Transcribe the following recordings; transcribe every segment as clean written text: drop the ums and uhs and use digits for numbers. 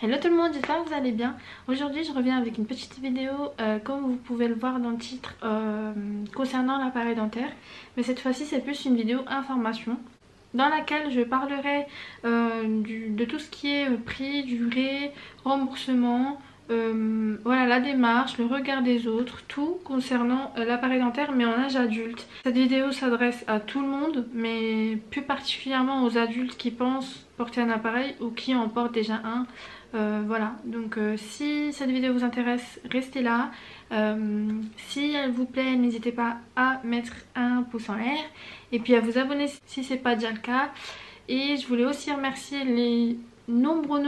Hello tout le monde, j'espère que vous allez bien. Aujourd'hui je reviens avec une petite vidéo comme vous pouvez le voir dans le titre concernant l'appareil dentaire. Mais cette fois-ci c'est plus une vidéo information dans laquelle je parlerai de tout ce qui est prix, durée, remboursement, voilà, la démarche, le regard des autres, tout concernant l'appareil dentaire mais en âge adulte. Cette vidéo s'adresse à tout le monde mais plus particulièrement aux adultes qui pensent porter un appareil ou qui en portent déjà un. Voilà, donc si cette vidéo vous intéresse, restez là. Si elle vous plaît, n'hésitez pas à mettre un pouce en l'air et puis à vous abonner si c'est pas déjà le cas. Et je voulais aussi remercier les nombreux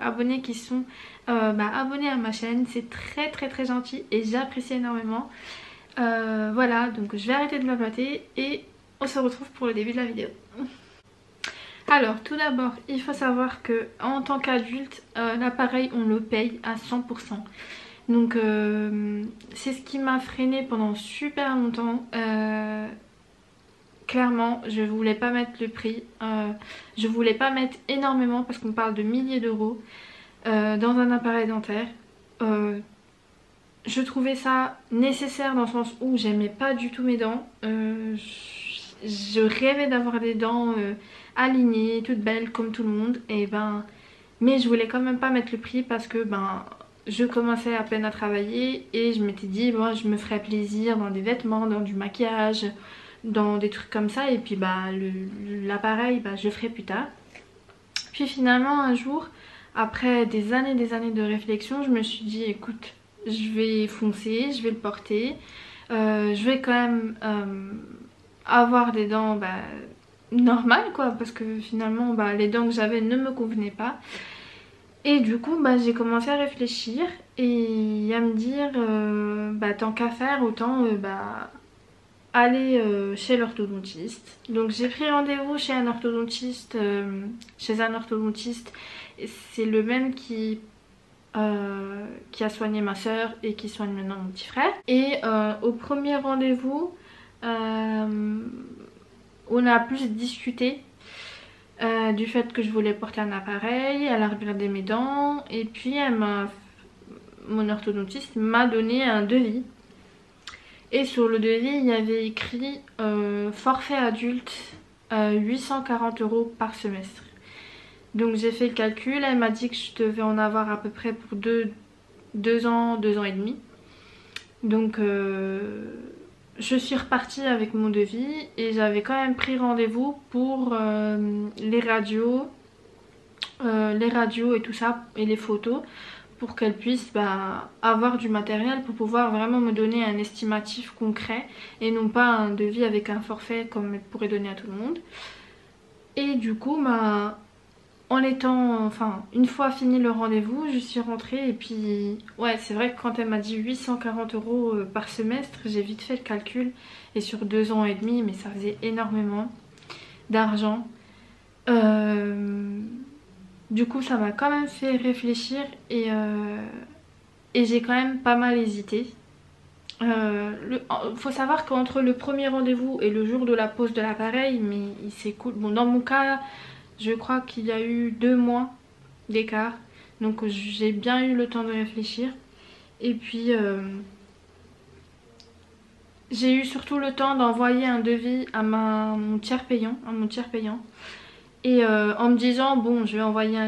abonnés qui sont abonnés à ma chaîne. C'est très gentil et j'apprécie énormément. Voilà, donc je vais arrêter de blablater et on se retrouve pour le début de la vidéo. Alors tout d'abord il faut savoir que en tant qu'adulte l'appareil on le paye à 100%. Donc c'est ce qui m'a freinée pendant super longtemps. Clairement je voulais pas mettre le prix, je voulais pas mettre énormément parce qu'on parle de milliers d'euros dans un appareil dentaire. Je trouvais ça nécessaire dans le sens où j'aimais pas du tout mes dents. Je rêvais d'avoir des dents alignées, toutes belles comme tout le monde. Mais je voulais quand même pas mettre le prix parce que je commençais à peine à travailler et je m'étais dit je me ferais plaisir dans des vêtements, dans du maquillage, dans des trucs comme ça. Et puis l'appareil je ferai plus tard. Puis finalement un jour, après des années de réflexion, je me suis dit écoute, je vais foncer, je vais le porter. Je vais quand même avoir des dents normales quoi, parce que finalement les dents que j'avais ne me convenaient pas. Et du coup j'ai commencé à réfléchir et à me dire tant qu'à faire autant aller chez l'orthodontiste. Donc j'ai pris rendez-vous chez un orthodontiste, et c'est le même qui a soigné ma soeur et qui soigne maintenant mon petit frère. Et au premier rendez-vous on a plus discuté du fait que je voulais porter un appareil. Elle a regardé mes dents et puis mon orthodontiste m'a donné un devis. Et sur le devis il y avait écrit forfait adulte 840 € par semestre. Donc j'ai fait le calcul, elle m'a dit que je devais en avoir à peu près pour 2 ans et demi. Donc je suis repartie avec mon devis et j'avais quand même pris rendez-vous pour les radios et tout ça et les photos pour qu'elle puisse avoir du matériel pour pouvoir vraiment me donner un estimatif concret et non pas un devis avec un forfait comme elle pourrait donner à tout le monde. Et du coup une fois fini le rendez-vous, je suis rentrée et puis ouais, c'est vrai que quand elle m'a dit 840 € par semestre, j'ai vite fait le calcul et sur 2 ans et demi, mais ça faisait énormément d'argent. Du coup ça m'a quand même fait réfléchir et j'ai quand même pas mal hésité. Faut savoir qu'entre le premier rendez-vous et le jour de la pose de l'appareil, mais il s'écoule, bon dans mon cas je crois qu'il y a eu 2 mois d'écart, donc j'ai bien eu le temps de réfléchir. Et puis j'ai eu surtout le temps d'envoyer un devis à mon tiers payant, et en me disant bon je vais envoyer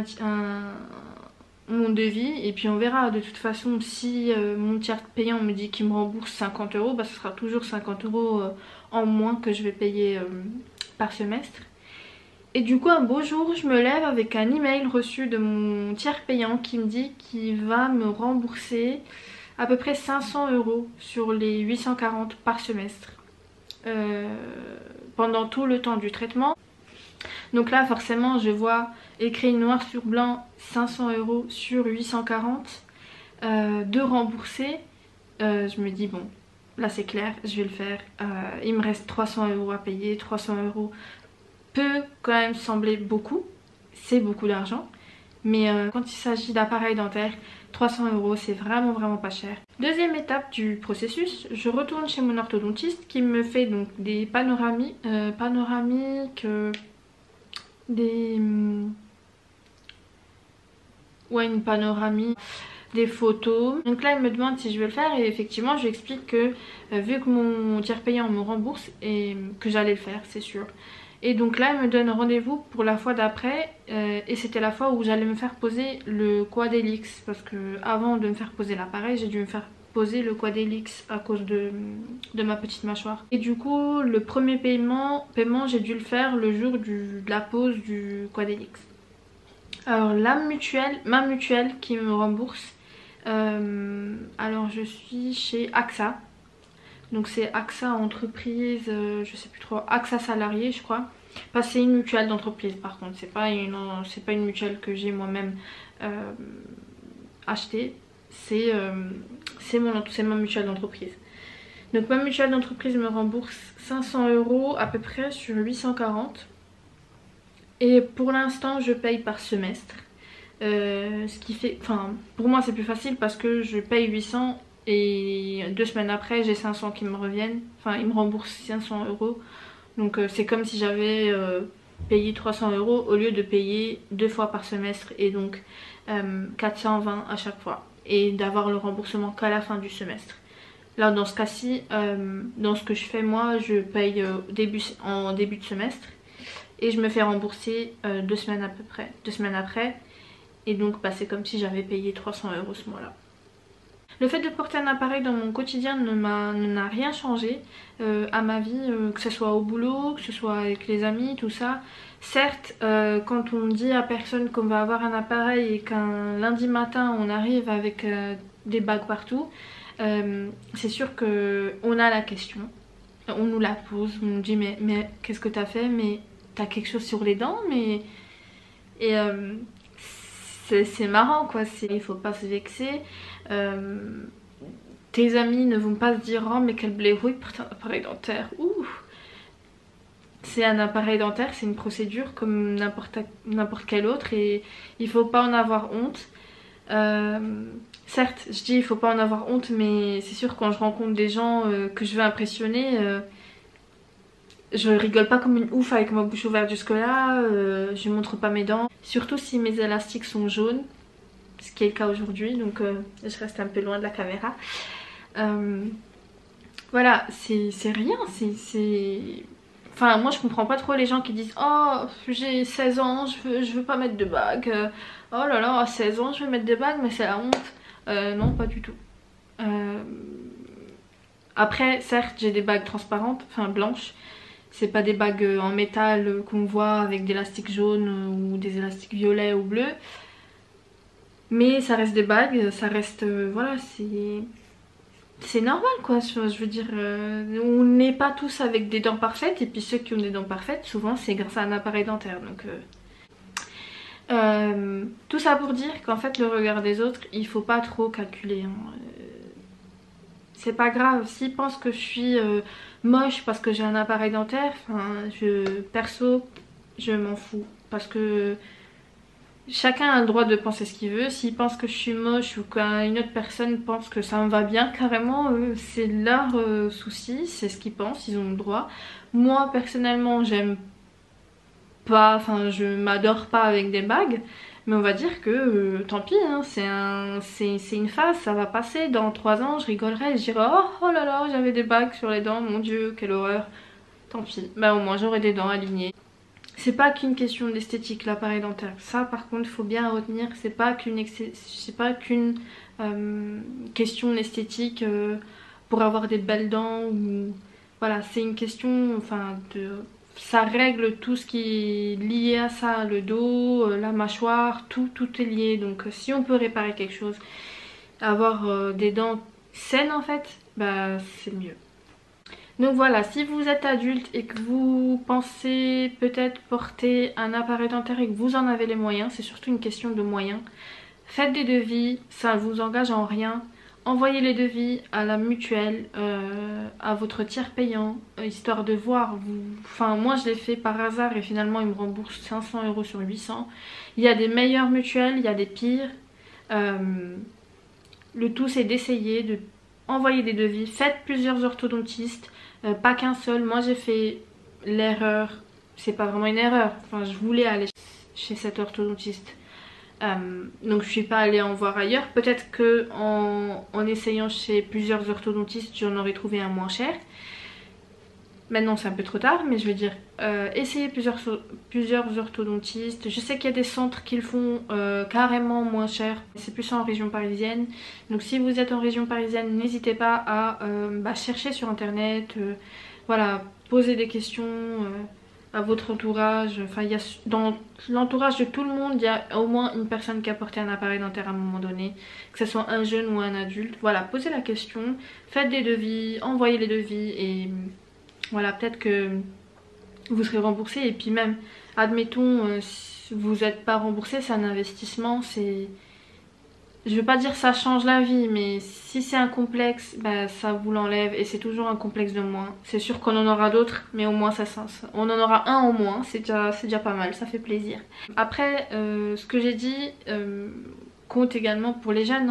mon devis et puis on verra. De toute façon si mon tiers payant me dit qu'il me rembourse 50 €, ce sera toujours 50 € en moins que je vais payer par semestre. Et du coup un beau jour je me lève avec un email reçu de mon tiers payant qui me dit qu'il va me rembourser à peu près 500 € sur les 840 par semestre pendant tout le temps du traitement. Donc là forcément je vois écrit noir sur blanc 500 € sur 840 de rembourser. Je me dis bon là c'est clair, je vais le faire. Il me reste 300 € à payer. 300 € peut quand même sembler beaucoup, c'est beaucoup d'argent, mais quand il s'agit d'appareils dentaires, 300 € c'est vraiment pas cher. Deuxième étape du processus, je retourne chez mon orthodontiste qui me fait donc des panoramiques, ouais, une panoramique, des photos. Donc là il me demande si je vais le faire et effectivement je lui explique que vu que mon tiers payant me rembourse et que j'allais le faire, c'est sûr. Et donc là, elle me donne rendez-vous pour la fois d'après. Et c'était la fois où j'allais me faire poser le Quadellix. Parce que avant de me faire poser l'appareil, j'ai dû me faire poser le Quadellix à cause de ma petite mâchoire. Et du coup, le premier paiement j'ai dû le faire le jour de la pose du Quadellix. Alors ma mutuelle qui me rembourse. Alors je suis chez AXA. Donc c'est AXA entreprise, je sais plus trop, AXA salarié je crois. Enfin, c'est une mutuelle d'entreprise par contre, c'est pas une mutuelle que j'ai moi-même achetée. C'est ma mutuelle d'entreprise. Donc ma mutuelle d'entreprise me rembourse 500 € à peu près sur 840. Et pour l'instant je paye par semestre. Ce qui fait, enfin pour moi c'est plus facile parce que je paye 800 et 2 semaines après j'ai 500 qui me reviennent, enfin ils me remboursent 500 €. Donc c'est comme si j'avais payé 300 € au lieu de payer 2 fois par semestre et donc 420 à chaque fois et d'avoir le remboursement qu'à la fin du semestre. Là dans ce cas-ci, dans ce que je fais moi, je paye en début de semestre et je me fais rembourser 2 semaines à peu près, 2 semaines après, et donc bah, c'est comme si j'avais payé 300 € ce mois-là. Le fait de porter un appareil dans mon quotidien n'a rien changé à ma vie, que ce soit au boulot, que ce soit avec les amis, tout ça. Certes, quand on dit à personne qu'on va avoir un appareil et qu'un lundi matin on arrive avec des bagues partout, c'est sûr qu'on a la question, on nous la pose, on nous dit mais qu'est-ce que t'as fait, mais t'as quelque chose sur les dents, mais... Et c'est marrant quoi, il faut pas se vexer. Tes amis ne vont pas se dire oh mais quel blaireau il porte un appareil dentaire. Ouh. C'est un appareil dentaire, c'est une procédure comme n'importe quelle autre et il faut pas en avoir honte. Certes je dis il faut pas en avoir honte, mais c'est sûr quand je rencontre des gens que je veux impressionner, je rigole pas comme une ouf avec ma bouche ouverte jusque là, je montre pas mes dents. Surtout si mes élastiques sont jaunes, ce qui est le cas aujourd'hui, donc je reste un peu loin de la caméra. Voilà, c'est rien, Enfin moi je comprends pas trop les gens qui disent oh j'ai 16 ans, je veux pas mettre de bague, oh là là à 16 ans je vais mettre des bagues mais c'est la honte. Non pas du tout. Après certes j'ai des bagues transparentes, enfin blanches. C'est pas des bagues en métal qu'on voit avec des élastiques jaunes ou des élastiques violets ou bleus. Mais ça reste des bagues, ça reste... voilà, c'est normal quoi. Je veux dire, on n'est pas tous avec des dents parfaites. Et puis ceux qui ont des dents parfaites, souvent c'est grâce à un appareil dentaire. Donc, tout ça pour dire qu'en fait le regard des autres, il faut pas trop calculer. Hein. C'est pas grave, s'ils pensent que je suis moche parce que j'ai un appareil dentaire, perso, je m'en fous. Parce que chacun a le droit de penser ce qu'il veut. S'ils pensent que je suis moche ou qu'une autre personne pense que ça me va bien, carrément, c'est leur souci, c'est ce qu'ils pensent, ils ont le droit. Moi, personnellement, j'aime pas, enfin, je m'adore pas avec des bagues. Mais on va dire que tant pis, hein, c'est une phase, ça va passer. Dans 3 ans, je rigolerai et je dirai oh là là, j'avais des bagues sur les dents, mon dieu, quelle horreur. Tant pis, bah au moins j'aurai des dents alignées. C'est pas qu'une question d'esthétique l'appareil dentaire. Ça par contre, il faut bien retenir, c'est pas qu'une question d'esthétique pour avoir des belles dents. Ou... Voilà, c'est une question enfin de... Ça règle tout ce qui est lié à ça, le dos, la mâchoire, tout est lié. Donc si on peut réparer quelque chose, avoir des dents saines en fait, bah c'est mieux. Donc voilà, si vous êtes adulte et que vous pensez peut-être porter un appareil dentaire et que vous en avez les moyens, c'est surtout une question de moyens, faites des devis, ça ne vous engage en rien. Envoyez les devis à la mutuelle, à votre tiers payant, histoire de voir. Enfin, moi je l'ai fait par hasard et finalement ils me remboursent 500 € sur 800. Il y a des meilleures mutuelles, il y a des pires. Le tout c'est d'essayer, de envoyer des devis. Faites plusieurs orthodontistes, pas qu'un seul. Moi j'ai fait l'erreur, c'est pas vraiment une erreur. Enfin, je voulais aller chez cet orthodontiste. Donc je suis pas allée en voir ailleurs. Peut-être que en essayant chez plusieurs orthodontistes, j'en aurais trouvé un moins cher. Maintenant c'est un peu trop tard, mais je veux dire, essayez plusieurs orthodontistes. Je sais qu'il y a des centres qui le font carrément moins cher. C'est plus en région parisienne. Donc si vous êtes en région parisienne, n'hésitez pas à chercher sur internet. Voilà, poser des questions à votre entourage. Enfin, dans l'entourage de tout le monde, il y a au moins une personne qui a porté un appareil dentaire à un moment donné, que ce soit un jeune ou un adulte. Voilà, posez la question, faites des devis, envoyez les devis et voilà, peut-être que vous serez remboursé. Et puis même, admettons, si vous n'êtes pas remboursé, c'est un investissement, c'est... Je veux pas dire ça change la vie, mais si c'est un complexe, bah, ça vous l'enlève et c'est toujours un complexe de moins. C'est sûr qu'on en aura d'autres, mais au moins on en aura un au moins, c'est déjà pas mal, ça fait plaisir. Après, ce que j'ai dit compte également pour les jeunes.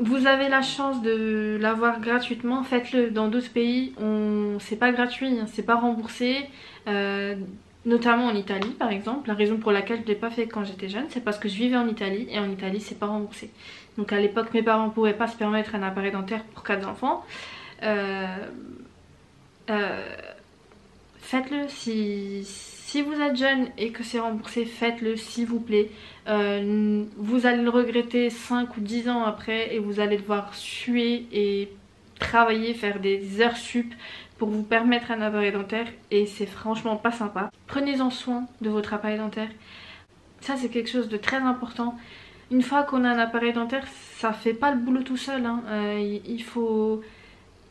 Vous avez la chance de l'avoir gratuitement, faites-le. Dans d'autres pays, c'est pas gratuit, c'est pas remboursé. Notamment en Italie par exemple. La raison pour laquelle je ne l'ai pas fait quand j'étais jeune, c'est parce que je vivais en Italie et en Italie c'est pas remboursé. Donc à l'époque mes parents ne pouvaient pas se permettre un appareil dentaire pour 4 enfants. Faites-le si vous êtes jeune et que c'est remboursé, faites-le s'il vous plaît. Vous allez le regretter 5 ou 10 ans après et vous allez devoir suer et travailler, faire des heures sup pour vous permettre un appareil dentaire et c'est franchement pas sympa. Prenez-en soin de votre appareil dentaire. Ça c'est quelque chose de très important. Une fois qu'on a un appareil dentaire, ça fait pas le boulot tout seul. Il faut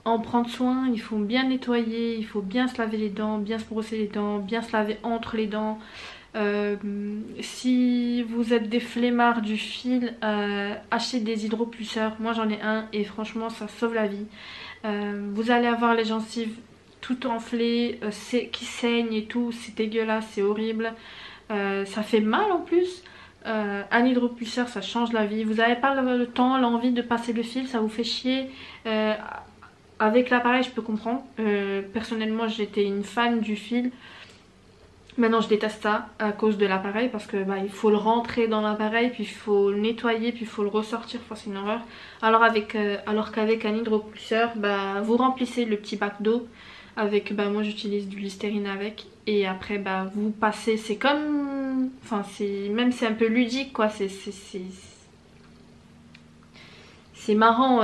en prendre soin, il faut bien nettoyer, il faut bien se laver les dents, bien se brosser les dents, bien se laver entre les dents. Si vous êtes des flemmards du fil, achetez des hydropulseurs. Moi j'en ai un et franchement ça sauve la vie. Vous allez avoir les gencives tout enflées, qui saignent et tout, c'est dégueulasse, c'est horrible. Ça fait mal en plus. Un hydropulseur ça change la vie. Vous n'avez pas le temps, l'envie de passer le fil, ça vous fait chier. Avec l'appareil je peux comprendre. Personnellement j'étais une fan du fil. Maintenant je déteste ça à cause de l'appareil parce que il faut le rentrer dans l'appareil, puis il faut le nettoyer, puis il faut le ressortir, enfin c'est une horreur. Alors qu'avec un hydropulseur, vous remplissez le petit bac d'eau avec, moi j'utilise du Listerine avec, et après vous passez, c'est comme, enfin même c'est un peu ludique quoi, c'est marrant,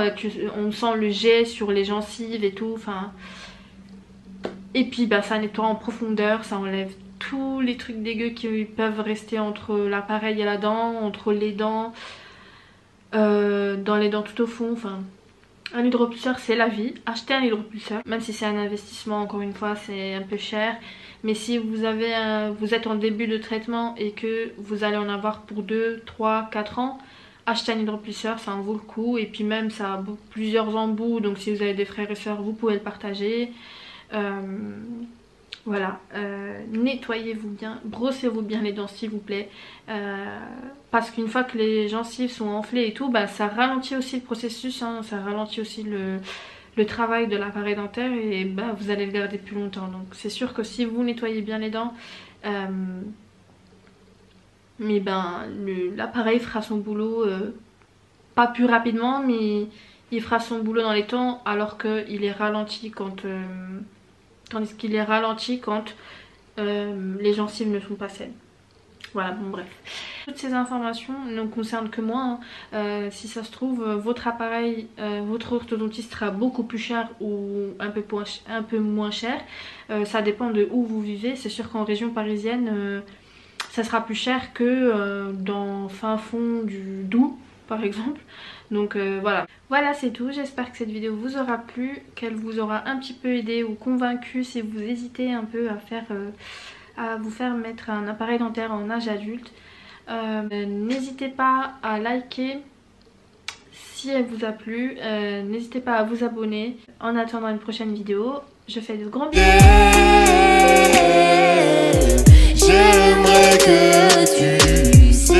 on sent le jet sur les gencives et tout, enfin. Et puis ça nettoie en profondeur, ça enlève tous les trucs dégueux qui peuvent rester entre l'appareil et la dent, entre les dents, dans les dents tout au fond. Enfin, un hydropulseur c'est la vie. Achetez un hydropulseur, même si c'est un investissement, encore une fois c'est un peu cher. Mais si vous êtes en début de traitement et que vous allez en avoir pour 2, 3, 4 ans, achetez un hydropulseur, ça en vaut le coup. Et puis même ça a plusieurs embouts, donc si vous avez des frères et sœurs vous pouvez le partager. Voilà, nettoyez-vous bien, brossez-vous bien les dents s'il vous plaît, parce qu'une fois que les gencives sont enflées et tout, ça ralentit aussi le processus, ça ralentit aussi le travail de l'appareil dentaire et vous allez le garder plus longtemps. Donc c'est sûr que si vous nettoyez bien les dents, l'appareil fera son boulot, pas plus rapidement, mais il fera son boulot dans les temps, alors qu'il est ralenti quand... tandis qu'il est ralenti quand les gencives ne sont pas saines. Voilà, bon bref. Toutes ces informations ne concernent que moi. Si ça se trouve, votre appareil, votre orthodontiste sera beaucoup plus cher ou un peu moins cher. Ça dépend de où vous vivez. C'est sûr qu'en région parisienne, ça sera plus cher que dans fin fond du Doubs par exemple. Donc voilà. Voilà, c'est tout. J'espère que cette vidéo vous aura plu, qu'elle vous aura un petit peu aidé ou convaincu si vous hésitez un peu à vous faire mettre un appareil dentaire en âge adulte. N'hésitez pas à liker si elle vous a plu. N'hésitez pas à vous abonner. En attendant une prochaine vidéo, je fais de gros bisous. J'aimerais que tu sais.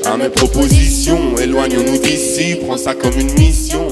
À mes propositions, éloignons-nous d'ici, prends ça comme une mission.